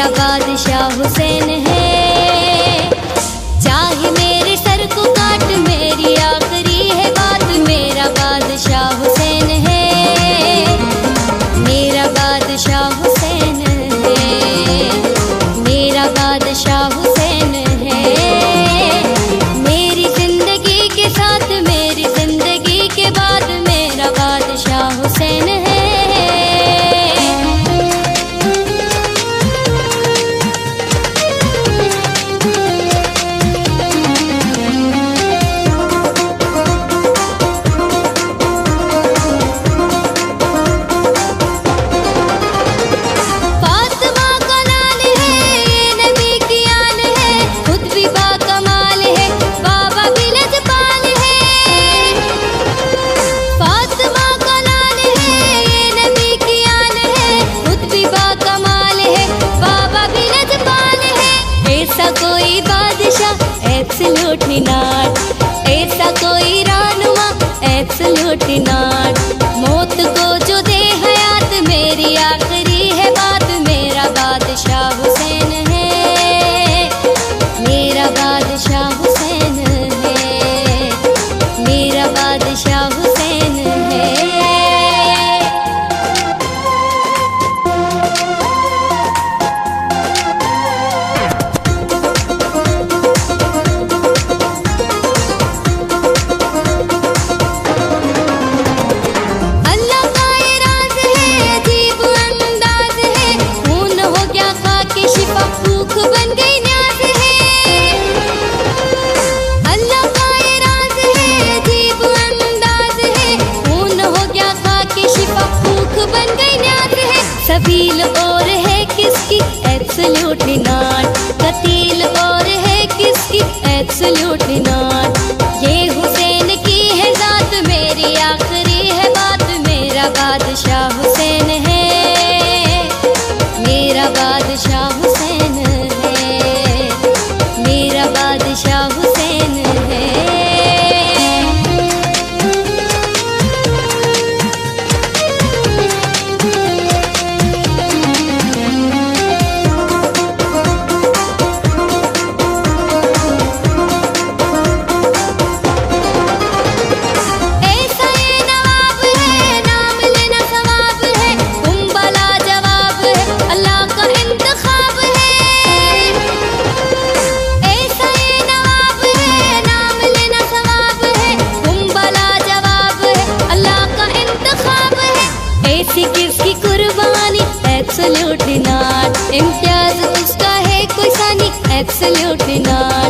बादशाह हुसैन है। चाहे मेरे सर को काट, मेरी आखिरी है बात, मेरा बादशाह हुसैन है, मेरा बादशाह हुसैन है, मेरा बादशाह हुसैन है। मेरी जिंदगी के साथ, मेरी जिंदगी के बाद, मेरा बादशाह हुसैन है। एब्सोल्युटली नॉट, ऐसा कोई रहनुमा एब्सोल्युटली नॉट। मौत को जो दे हयात, मेरी आखिरी है बात, मेरा बादशाह हुसैन है, मेरा बादशाह हुसैन है, मेरा बादशाह हुसैन है। सबील और है किसकी एब्सोल्युटली नॉट, कतील और है किसकी एब्सोल्युटली नॉट। ये हुसैन की है जात, मेरी आखिरी है बात, मेरा बादशाह हुसैन है, मेरा बादशाह हुसैन है, मेरा बादशाह हुसैन है। ऐसी किसकी कुर्बानी एब्सोल्युटली नॉट, इम्तियाज उसका है कोई सानी एब्सोल्युटली नॉट।